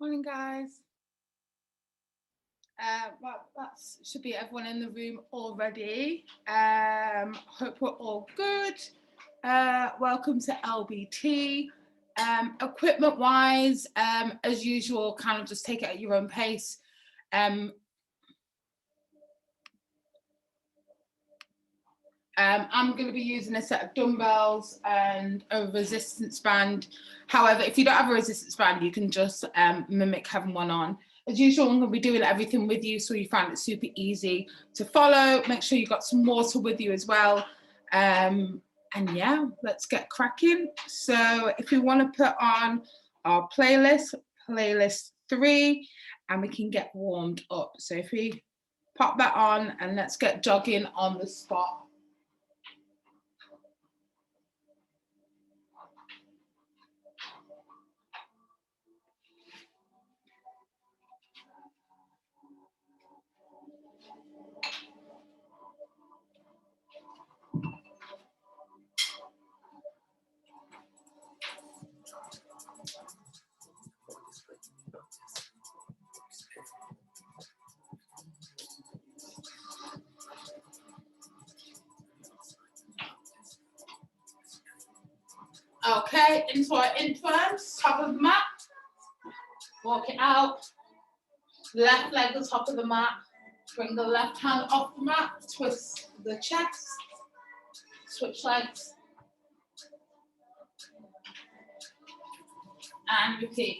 Morning, guys. Well, that should be everyone in the room already. Hope we're all good. Welcome to LBT. Equipment-wise, as usual, kind of just take it at your own pace. I'm going to be using a set of dumbbells and a resistance band. However, if you don't have a resistance band, you can just mimic having one on. As usual, I'm going to be doing everything with you, so you find it super easy to follow. Make sure you got some water with you as well. And yeah, let's get cracking. So if we want to put on our playlist 3, and we can get warmed up. So if we pop that on and let's get jogging on the spot. Okay, into our inclines, top of the mat. Walk it out. Left leg on top of the mat. Bring the left hand off the mat. Twist the chest. Switch legs. And repeat.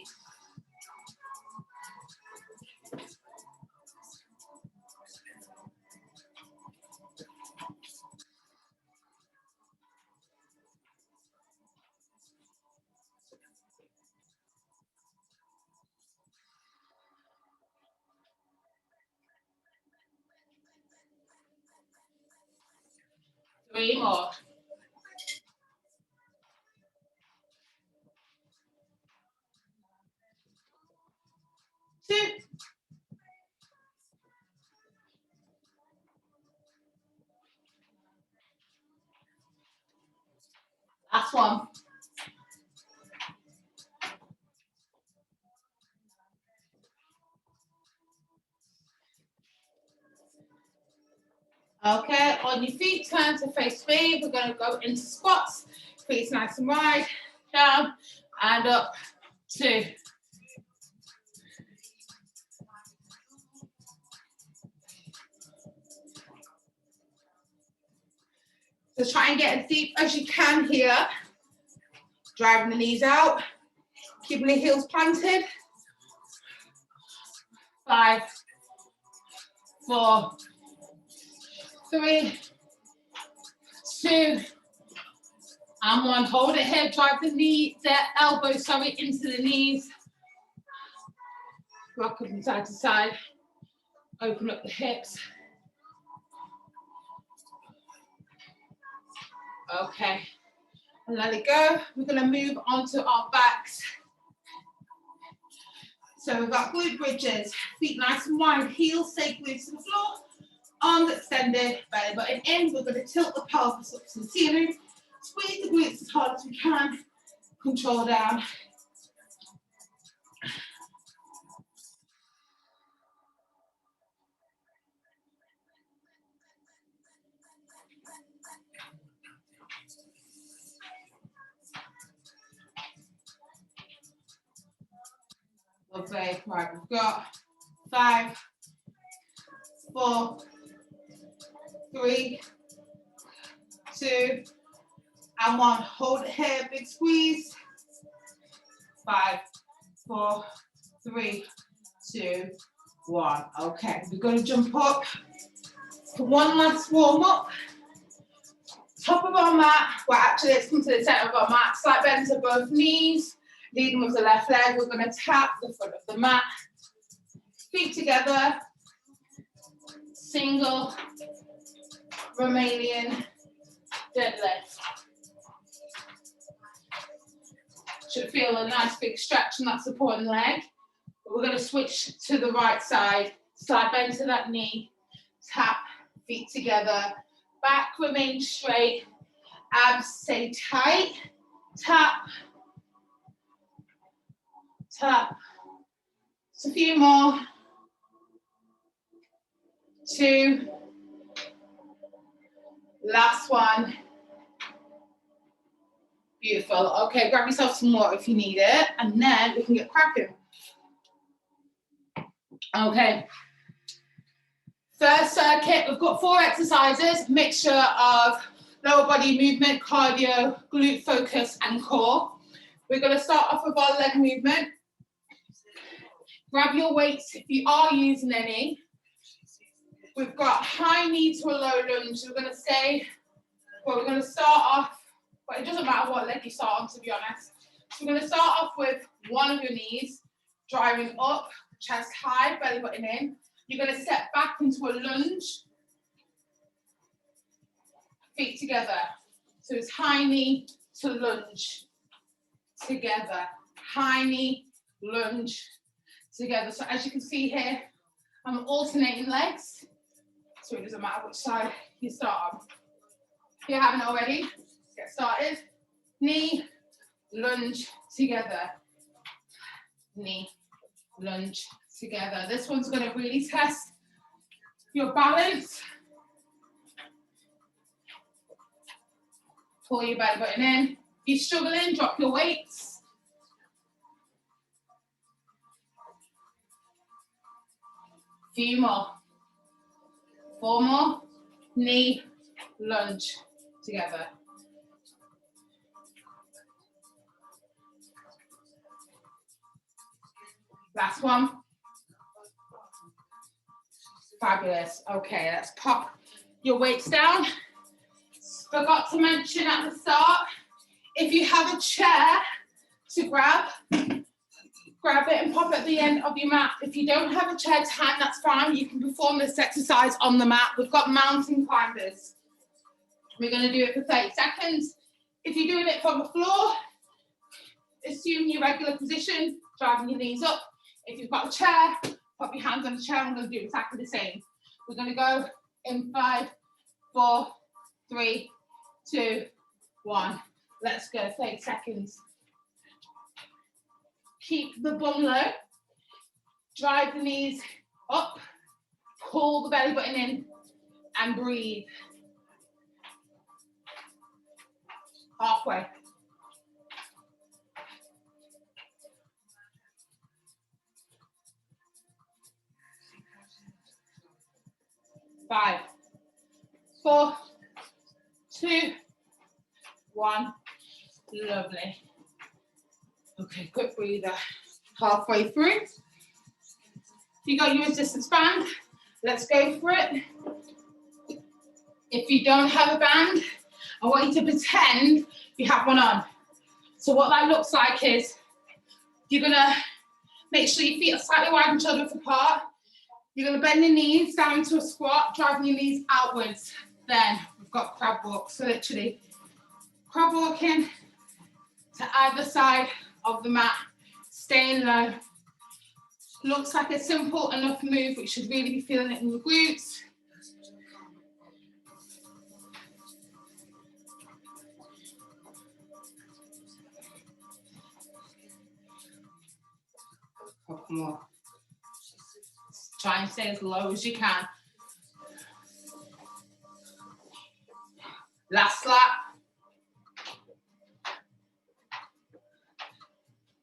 Three more. Two. Last one. Okay, on your feet, turn to face me. We're going to go into squats. Feet nice and wide. Down and up. 2. So try and get as deep as you can here. Driving the knees out. Keeping the heels planted. 5, 4, 3, 2, and 1. Hold it here. Drive the elbows, into the knees. Rock them side to side. Open up the hips. Okay, and let it go. We're going to move on to our backs. So we've got glute bridges, feet nice and wide, heels stay glued to the floor, arms extended, belly button in. We're going to tilt the pelvis up to the ceiling, squeeze the glutes as hard as we can, control down. Okay, right, we've got 5, 4, 3, 2, and 1. Hold it here, big squeeze. 5, 4, 3, 2, 1. Okay, we're going to jump up for one last warm up. Top of our mat. Well, actually, let's come to the center of our mat. Slight bend to both knees. Leading with the left leg. We're going to tap the front of the mat. Feet together. Single Romanian deadlift. Should feel a nice big stretch in that supporting leg. But we're going to switch to the right side. Slight bend to that knee. Tap, feet together. Back remain straight. Abs stay tight. Tap. Tap, Just a few more. 2. Last one. Beautiful. Okay, grab yourself some water if you need it, and then we can get cracking. Okay. First circuit, we've got 4 exercises, mixture of lower body movement, cardio, glute focus, and core. We're going to start off with our leg movement. Grab your weights if you are using any. We've got high knee to a low lunge. We're going to stay, well, we're going to start off, but it doesn't matter what leg you start on, to be honest. So we're going to start off with one of your knees, driving up, chest high, belly button in. You're going to step back into a lunge, feet together. So it's high knee to lunge, together. High knee, lunge, together. So as you can see here, I'm alternating legs, so it doesn't matter which side you start on. If you haven't already, let's get started. Knee, lunge, together. Knee, lunge, together. This one's going to really test your balance. Pull your belly button in. If you're struggling, drop your weights. Few more. 4 more. Knee, lunge, together. Last one. Fabulous. Okay, let's pop your weights down. Forgot to mention at the start, if you have a chair to grab it and pop at the end of your mat. If you don't have a chair to hand, that's fine. You can perform this exercise on the mat. We've got mountain climbers. We're going to do it for 30 seconds. If you're doing it from the floor, assume your regular position, driving your knees up. If you've got a chair, pop your hands on the chair. I'm going to do exactly the same. We're going to go in 5, 4, 3, 2, 1. Let's go, 30 seconds. Keep the bum low. Drive the knees up. Pull the belly button in and breathe. Halfway. 5, 4, 2, 1. Lovely. Okay, quick breather. Halfway through. If you got your resistance band, let's go for it. If you don't have a band, I want you to pretend you have one on. So what that looks like is you're gonna make sure your feet are slightly wide and shoulder width apart. You're gonna bend your knees down into a squat, driving your knees outwards. Then we've got crab walk. So literally crab walking to either side of the mat, staying low. Looks like a simple enough move, but you should really be feeling it in your glutes. Couple more. Try and stay as low as you can. Last lap.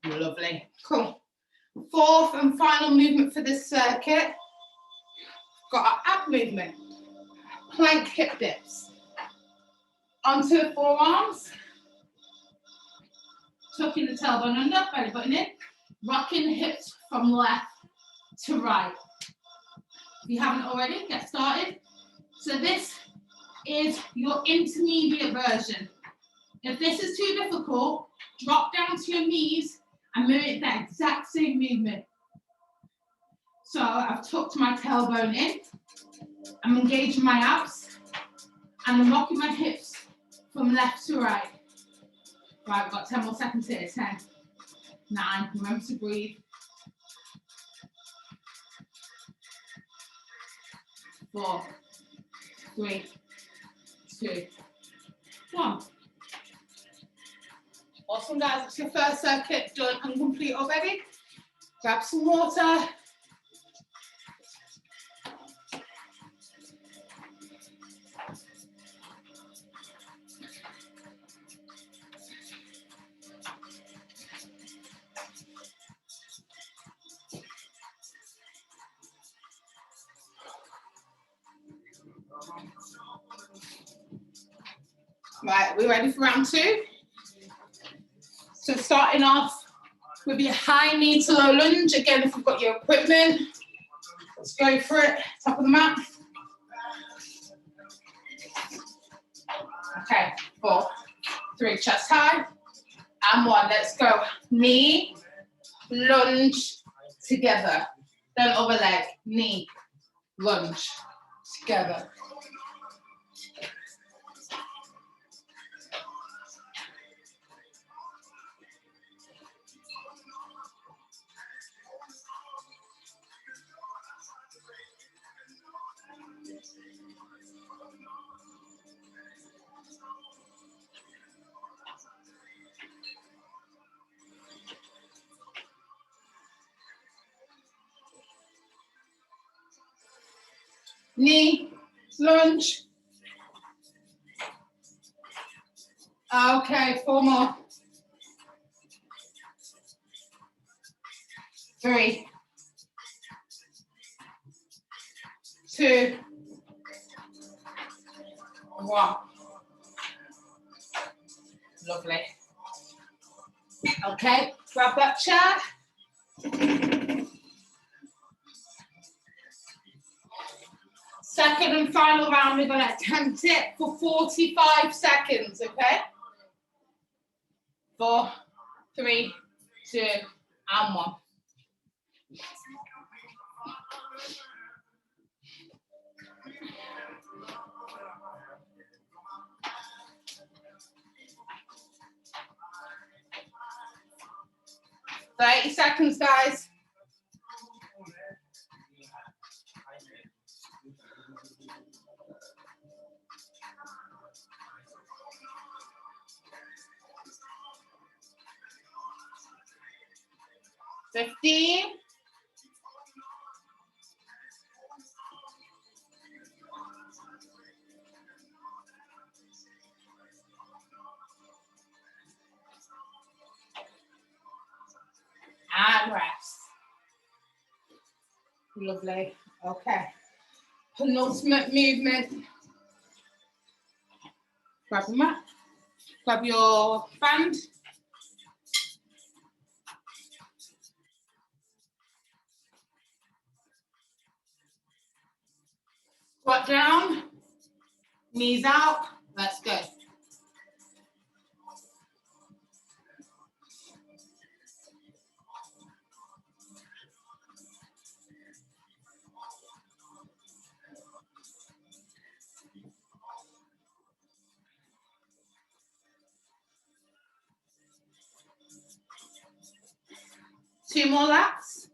Lovely. Cool. 4th and final movement for this circuit. Got our ab movement. Plank hip dips. Onto the forearms. Tucking the tailbone under, belly button in. Rocking the hips from left to right. If you haven't already, get started. So this is your intermediate version. If this is too difficult, drop down to your knees and mimic that exact same movement. So I've tucked my tailbone in, I'm engaging my abs, and I'm rocking my hips from left to right. Right, we've got 10 more seconds here. 10, 9, remember to breathe. 4, 3, 2, 1. Awesome, guys. It's your first circuit done and complete already. Grab some water. Right, we're ready for round two. So starting off with your high knee to low lunge. Again, if you've got your equipment, let's go for it. Top of the mat. Okay, 4, 3, chest high. And 1, let's go. Knee, lunge, together. Then other leg, knee, lunge, together. Knee, lunge. Okay, 4 more. 3, 2, 1. Lovely. Okay, grab that chair. Second and final round, we're going to attempt it for 45 seconds, okay? 4, 3, 2, and 1. "30 seconds, guys." "15. And rest. Lovely. Okay. Penultimate movement. Grab your mat. Grab your band. Squat down. Knees out. Let's go. Two more laps.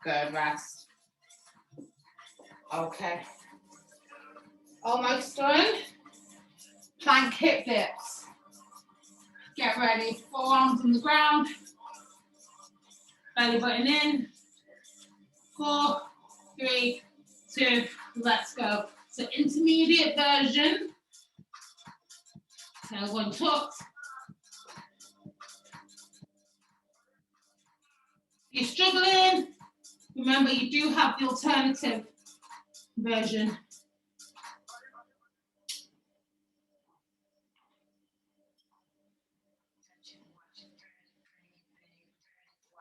Good, rest. Okay. Almost done. Plank hip dips. Get ready. Forearms on the ground. Belly button in. 4, 3, 2, let's go. So intermediate version. Tailbone tucked. If you're struggling, remember you do have the alternative version.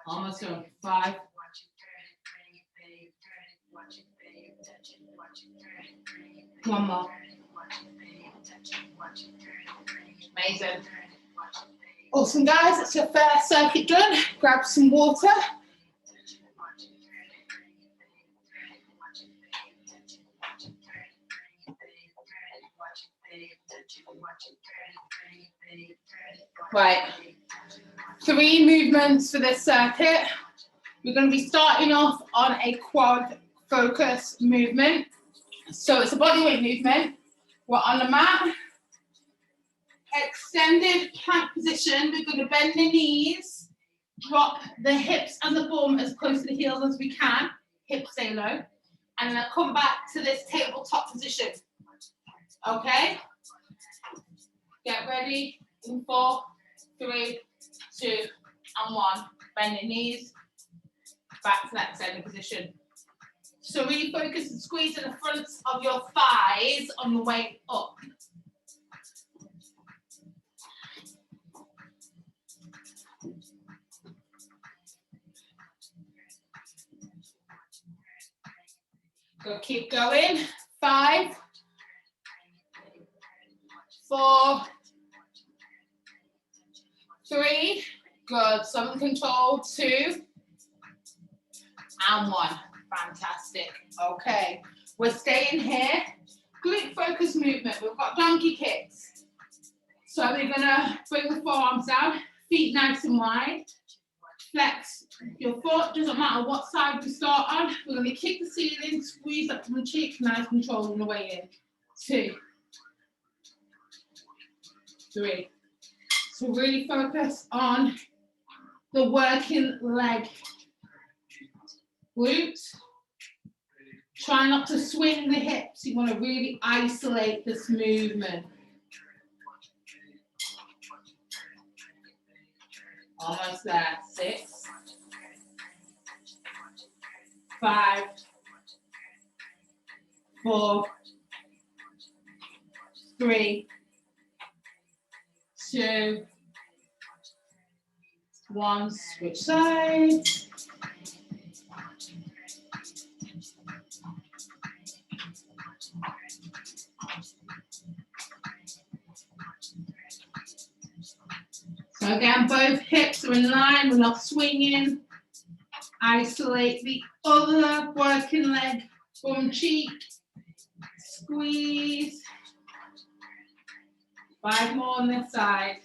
Almost done. 5. One more. Amazing. Awesome, guys. That's your first circuit done. Grab some water. Right. 3 movements for this circuit. We're going to be starting off on a quad focus movement. So it's a bodyweight movement. We're on the mat. extended plank position. We're going to bend the knees, drop the hips and the bum as close to the heels as we can. Hips stay low. And then I'll come back to this tabletop position. Okay? Get ready in 4, 3, 2, and 1. Bend your knees. Back to that extended position. So really focus and squeeze in the fronts of your thighs on the way up. Go, keep going. 5, 4, 3. Good. Some control. 2, and 1. Fantastic. Okay. We're staying here. Glute focus movement. We've got donkey kicks. So we're gonna bring the forearms down, feet nice and wide. Flex your foot, doesn't matter what side we start on. We're gonna kick the ceiling, squeeze up to the cheek, nice control on the way in. 2, 3. So really focus on the working leg. Glute. Try not to swing the hips. You want to really isolate this movement. Almost there. 6, 5, 4, 3, 2, 1. Switch sides. So again, both hips are in line, we're not swinging. Isolate the other working leg, bum cheek, squeeze. 5 more on this side.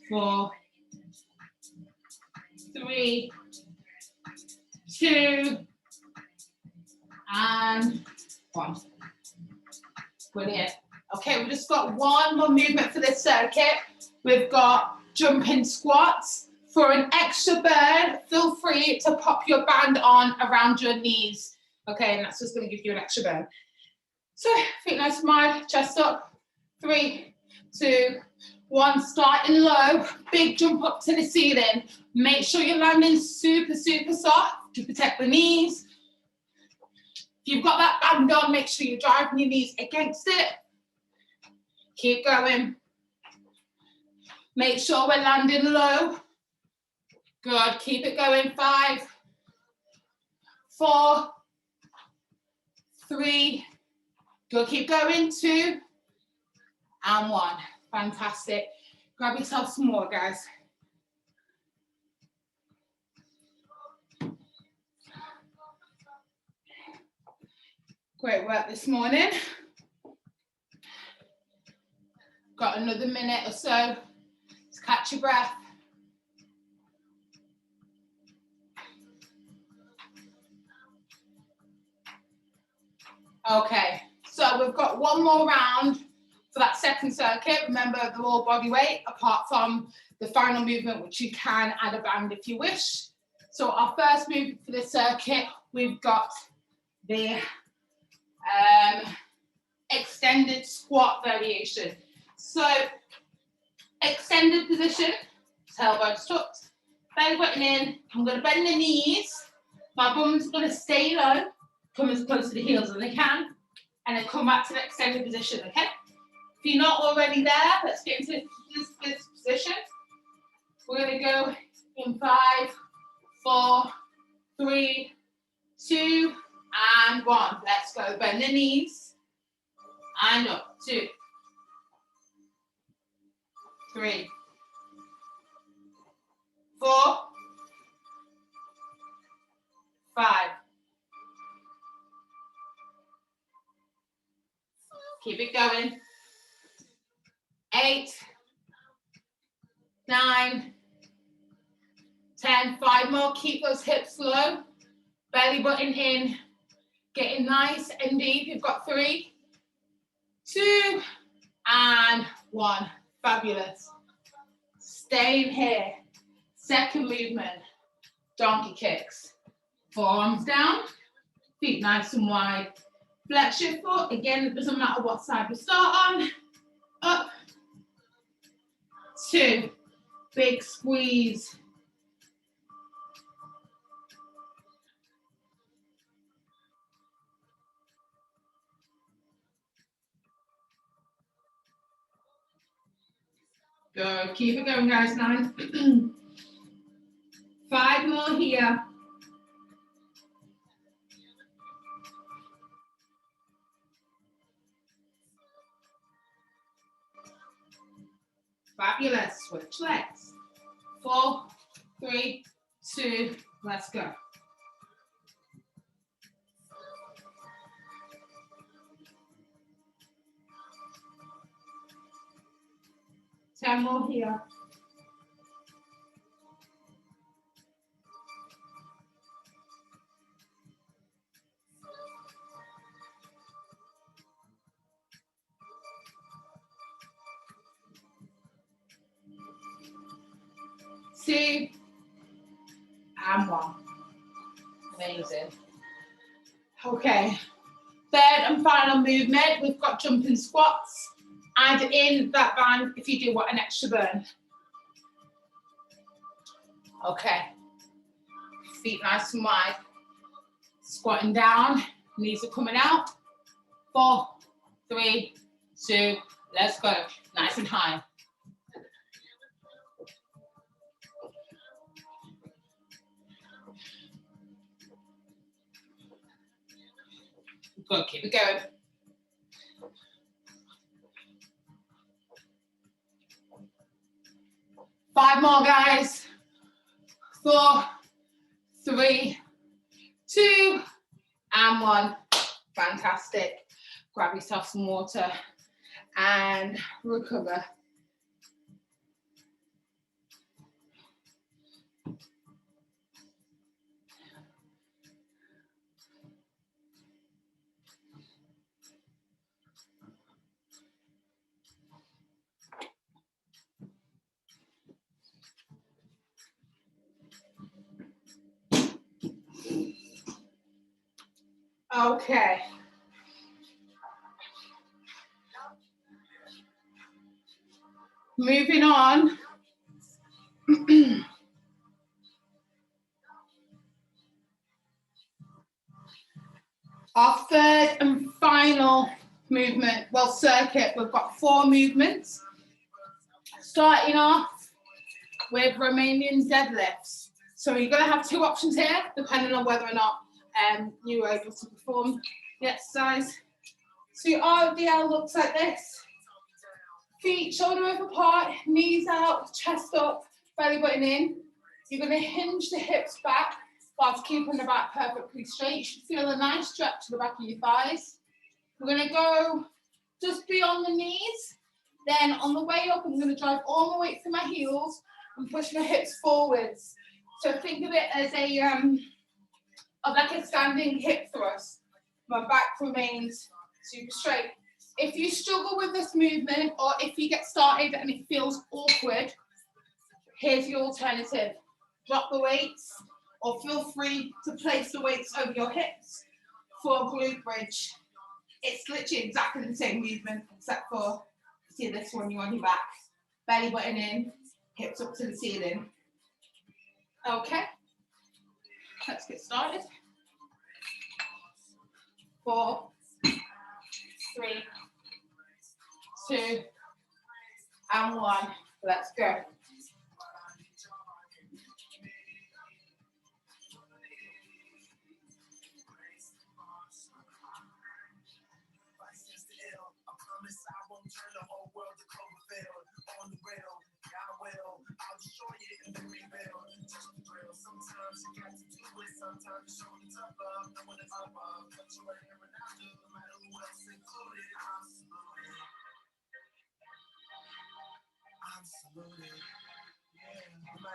4, 3, 2, and 1. Brilliant. Okay, we've just got one more movement for this circuit. We've got jumping squats. For an extra burn, feel free to pop your band on around your knees. Okay, and that's just going to give you an extra burn. So, feet nice and wide, chest up. 3, 2, 1. Starting low, big jump up to the ceiling. Make sure you're landing super, super soft to protect the knees. If you've got that band on, make sure you're driving your knees against it. Keep going. Make sure we're landing low. Good. Keep it going. 5, 4, 3. Good. Keep going. 2, and 1. Fantastic. Grab yourself some more, guys. Great work this morning. Got another minute or so to catch your breath. Okay, so we've got one more round for that second circuit. Remember, they're all body weight, apart from the final movement, which you can add a band if you wish. So our first movement for this circuit, we've got the extended squat variation. So, extended position, tailbone tucked, belly button in. I'm going to bend the knees. My bum's going to stay low, come as close to the heels as I can, and then come back to the extended position, okay? If you're not already there, let's get into this position. We're going to go in 5, 4, 3, 2, and 1. Let's go. Bend the knees, and up. 2, 3, 4, 5. Keep it going. 8, 9, 10. 5 more. Keep those hips low. Belly button in. Getting nice and deep. You've got 3, 2, and 1. Fabulous. Staying here. Second movement, donkey kicks. Forearms down, feet nice and wide. Flex your foot. Again, it doesn't matter what side we start on. Up. 2. Big squeeze. Good. Keep it going, guys. 9. 5 more here. Fabulous. Switch legs. 4, 3, 2, let's go. Ten more here. Two, and 1. Amazing. Okay, third and final movement, we've got jumping squats. Add in that band if you do want an extra burn. Okay, feet nice and wide. Squatting down, knees are coming out. 4, 3, 2, let's go. Nice and high. Good, keep it going. Five more, guys. 4, 3, 2, and 1. Fantastic. Grab yourself some water and recover. Okay. Moving on. Our third and final movement, well, circuit, we've got 4 movements. Starting off with Romanian deadlifts. So you're going to have 2 options here, depending on whether or not you were able to perform the exercise. So your RDL looks like this. Feet shoulder width apart, knees out, chest up, belly button in. You're going to hinge the hips back whilst keeping the back perfectly straight. You should feel a nice stretch to the back of your thighs. We're going to go just beyond the knees. Then on the way up, I'm going to drive all my weight through my heels and push my hips forwards. So think of it as like a standing hip thrust. My back remains super straight. If you struggle with this movement, or if you get started and it feels awkward, here's the alternative. Drop the weights, or feel free to place the weights over your hips for a glute bridge. It's literally exactly the same movement, except for, see this one, you're on your back. Belly button in, hips up to the ceiling. Okay, let's get started. 4, 3, 2, and 1. Let's go.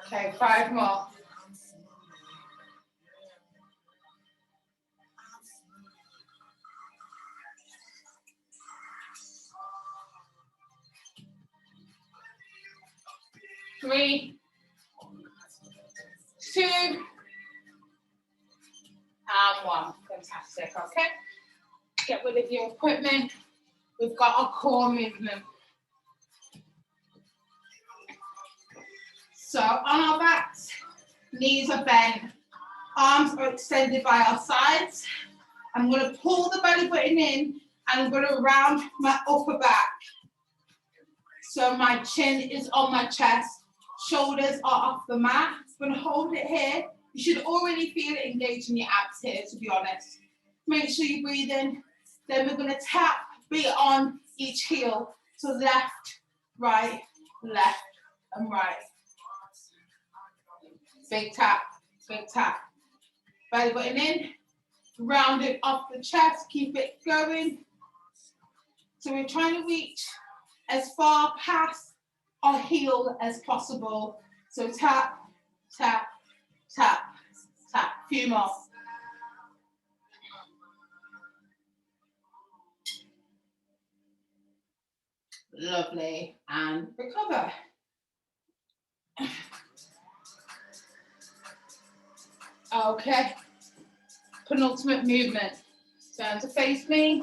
Okay, 5 more. 3, 2, and 1. Fantastic, okay? Get rid of your equipment. We've got our core movement. So on our backs, knees are bent, arms are extended by our sides. I'm going to pull the belly button in and I'm going to round my upper back. So my chin is on my chest, shoulders are off the mat. I'm going to hold it here. You should already feel it engaging your abs here, to be honest. Make sure you breathe in. Then we're going to tap, beat on each heel. So left, right, and right. Big tap, big tap. Belly button in, round it off the chest, keep it going. So we're trying to reach as far past our heel as possible. So tap, tap, tap, tap. Few more. Lovely, and recover. Okay, penultimate movement. Turn to face me.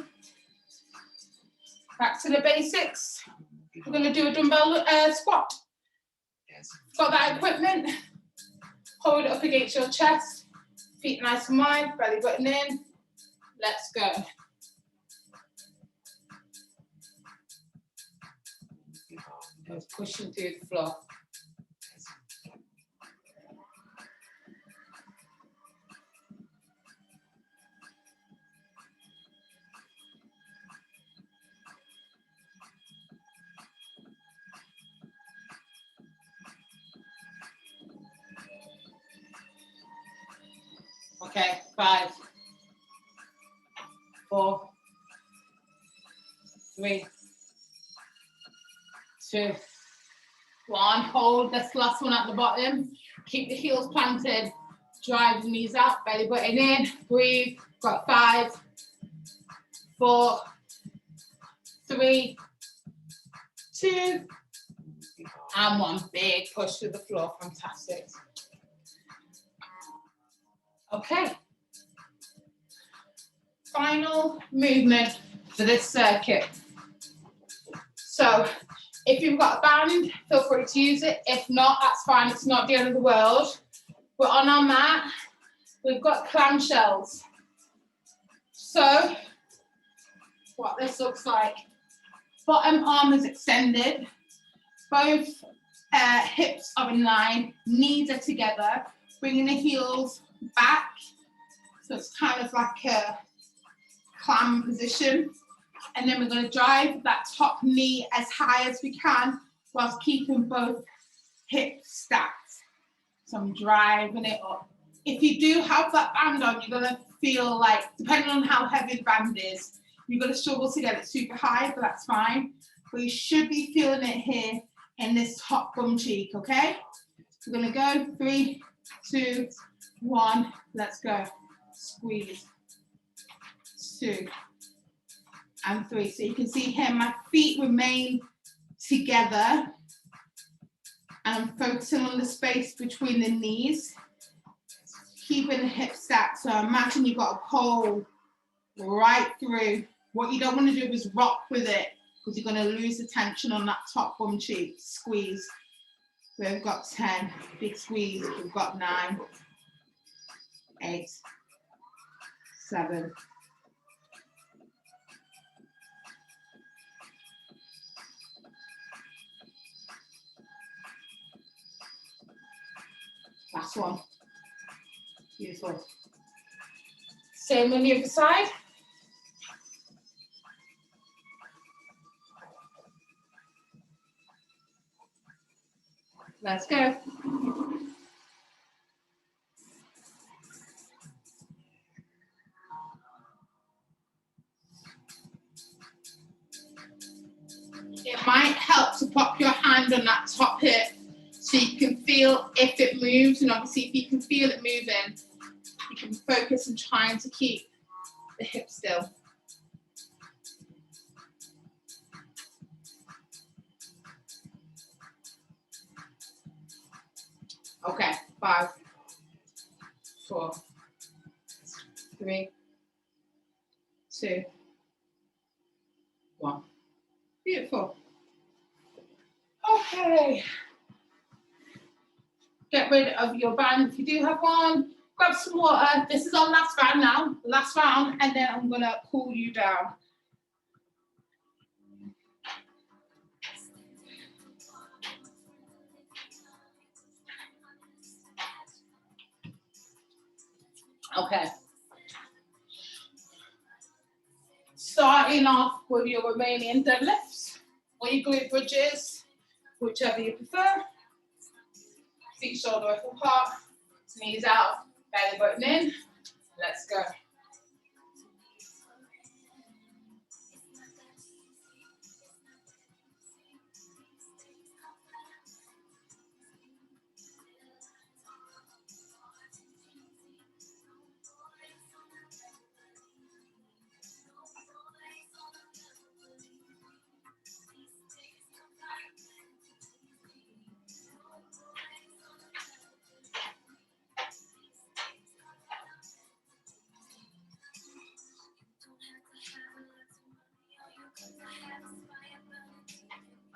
Back to the basics. We're going to do a dumbbell squat. Got that equipment. Hold it up against your chest. Feet nice and wide, belly button in. Let's go. Just pushing through the floor. Okay, 5, 4, 3, 2, 1. Hold this last one at the bottom. Keep the heels planted. Drive the knees out, belly button in. Breathe. Got 5, 4, 3, 2, and 1. Big push to the floor. Fantastic. Okay. Final movement for this circuit. So if you've got a band, feel free to use it. If not, that's fine. It's not the end of the world. We're on our mat. We've got clam shells. So what this looks like. Bottom arm is extended. Both hips are in line. Knees are together. Bringing the heels back. So it's kind of like a clam position. And then we're going to drive that top knee as high as we can whilst keeping both hips stacked. So I'm driving it up. If you do have that band on, you're going to feel like, depending on how heavy the band is, you're going to struggle to get it super high, but that's fine. But you should be feeling it here in this top bum cheek, okay? We're going to go 3, 2, 1, let's go. Squeeze. 2 and 3. So you can see here my feet remain together and I'm focusing on the space between the knees, keeping the hips stacked. So imagine you've got a pole right through. What you don't want to do is rock with it because you're going to lose the tension on that top bum cheek. Squeeze. We've got 10, big squeeze. We've got 9, 8, 7, 1. Beautiful. Same on the other side. Let's go. It might help to pop your hand on that top hip so you can feel if it moves, and obviously if you can feel it moving, you can focus on trying to keep the hip still. 5, 4, 3, 2, 1. Beautiful. Okay. Get rid of your band if you do have one. Grab some water. This is our last round now. Last round, and then I'm gonna cool you down. Okay. Starting off with your Romanian deadlifts or your glute bridges, whichever you prefer. Feet shoulder width apart, knees out, belly button in. Let's go.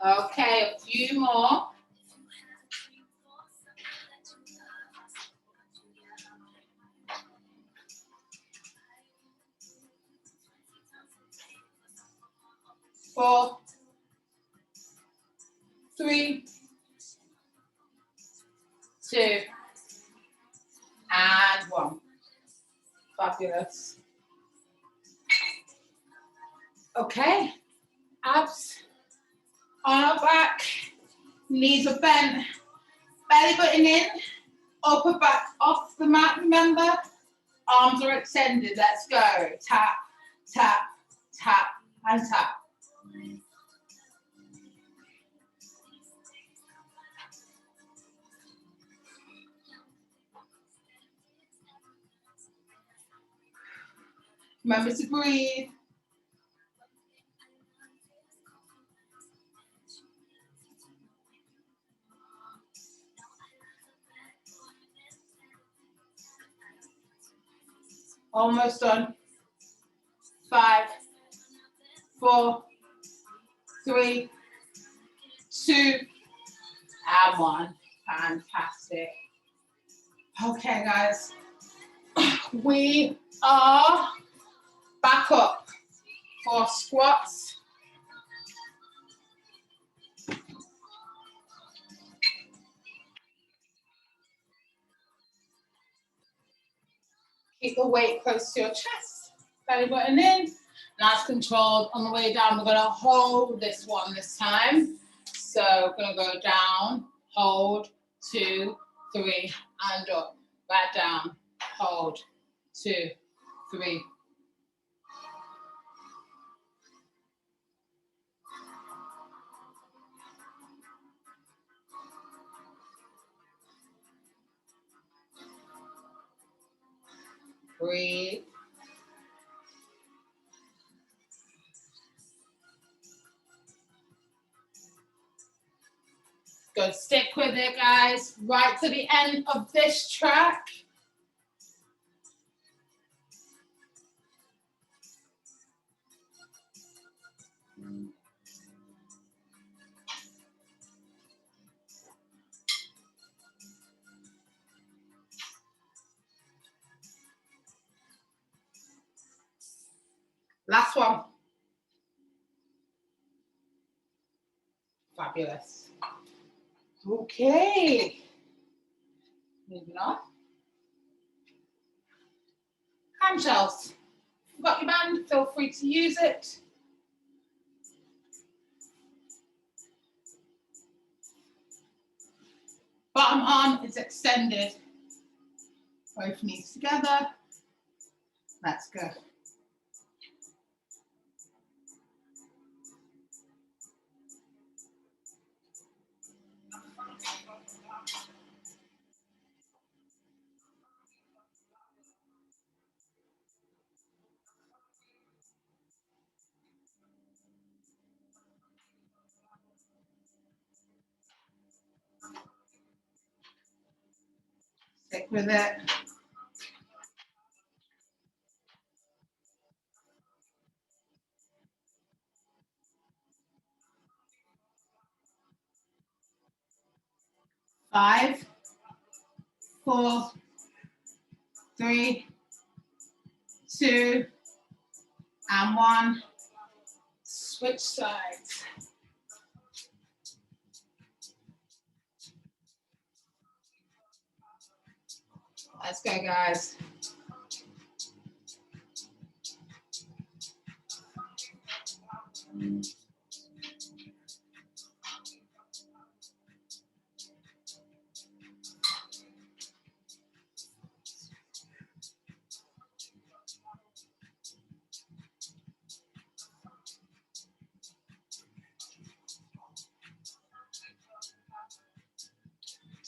Okay, a few more. Four, 3, 2, and 1. Fabulous. Okay, abs on our back, knees are bent, belly button in, upper back off the mat, remember? Arms are extended, let's go. Tap, tap, tap, and tap. Remember to breathe. Almost done. 5, 4, 3, 2, and 1. Fantastic. Okay, guys. We are back up for squats. Keep the weight close to your chest. Belly button in. Nice control. On the way down, we're going to hold this one this time. So we're going to go down, hold, 2, 3, and up. Back down, hold, 2, 3. Breathe. Good, stick with it, guys. Right to the end of this track. Last one. Fabulous. Okay. Moving on. Clam shells. You've got your band, feel free to use it. Bottom arm is extended. Both knees together. Let's go. Stick with it. Five, 4, 3, 2, and 1. Switch sides. Let's go, guys.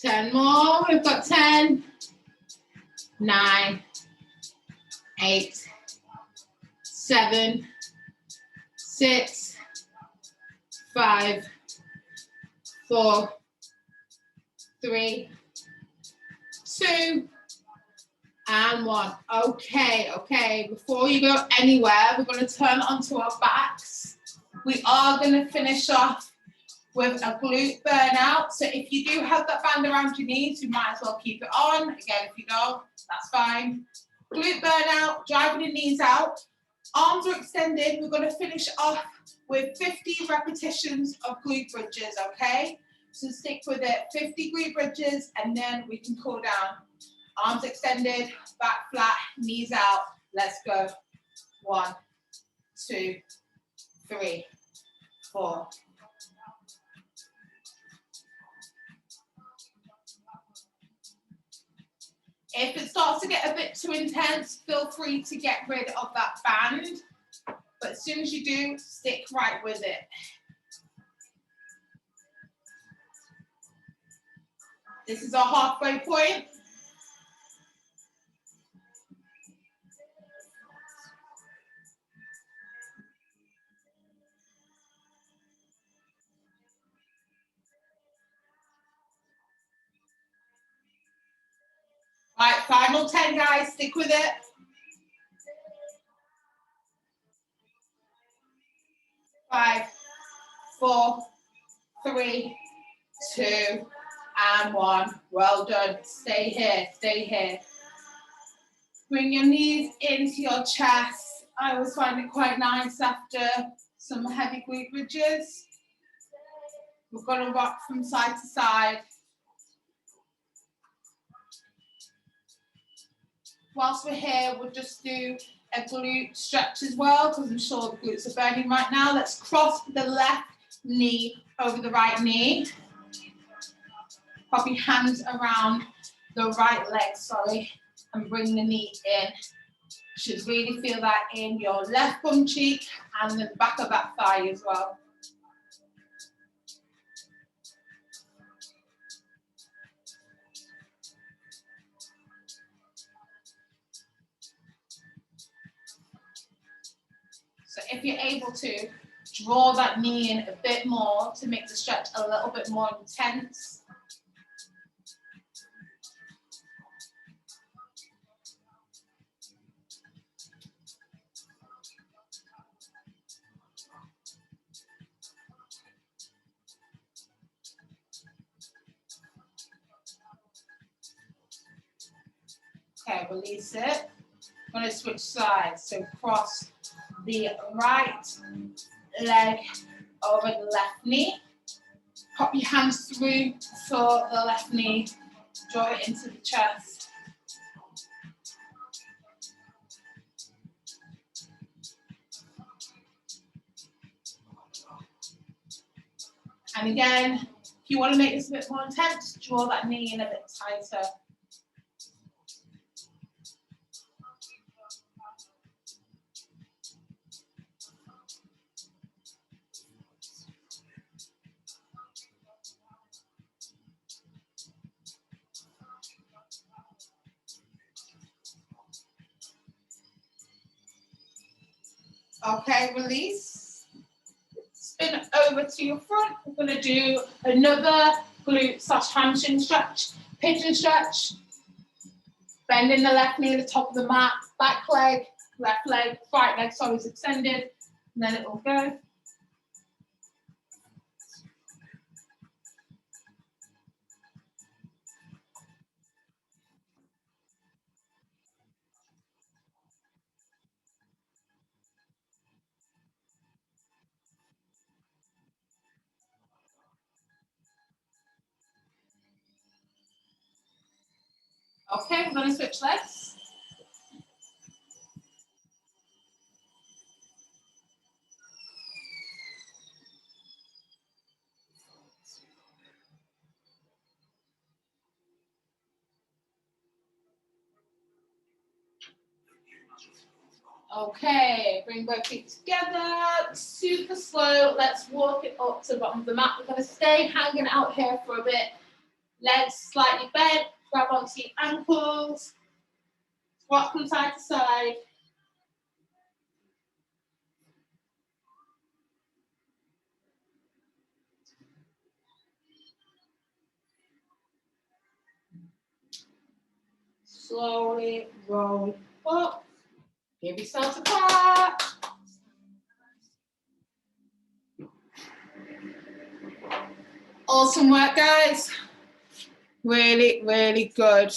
Ten more. We've got 10, 9, 8, 7, 6, 5, 4, 3, 2, and 1. Okay. Before you go anywhere, we're going to turn onto our backs. We are going to finish off with a glute burnout. So if you do have that band around your knees, you might as well keep it on. Again, if you don't, that's fine. Glute burnout, driving the knees out. Arms are extended. We're going to finish off with 50 repetitions of glute bridges, okay? So stick with it. 50 glute bridges, and then we can cool down. Arms extended, back flat, knees out. Let's go. 1, 2, 3, 4. If it starts to get a bit too intense, feel free to get rid of that band. But as soon as you do, stick right with it. This is our halfway point. Right, final 10, guys. Stick with it. 5, 4, 3, 2, and 1. Well done. Stay here. Stay here. Bring your knees into your chest. I always find it quite nice after some heavy glute bridges. We're going to rock from side to side. Whilst we're here, we'll just do a glute stretch as well, because I'm sure the glutes are burning right now. Let's cross the left knee over the right knee. Pop your hands around the right leg, and bring the knee in. You should really feel that in your left bum cheek and the back of that thigh as well. So if you're able to, draw that knee in a bit more to make the stretch a little bit more intense. Okay, release it. I'm going to switch sides. So cross the right leg over the left knee. Pop your hands through for the left knee. Draw it into the chest. And again, if you want to make this a bit more intense, draw that knee in a bit tighter. Okay, release. Spin over to your front. We're going to do another glute / hamstring stretch, pigeon stretch. Bending the left knee at the top of the mat, back leg, left leg, right leg, sorry, is extended, and then it will go. Okay, we're going to switch legs. Okay, bring both feet together, super slow. Let's walk it up to the bottom of the mat. We're going to stay hanging out here for a bit. Legs slightly bent, grab onto your ankles, squat from side to side. Slowly roll up. Give yourself a clap. Awesome work, guys. Really, really good.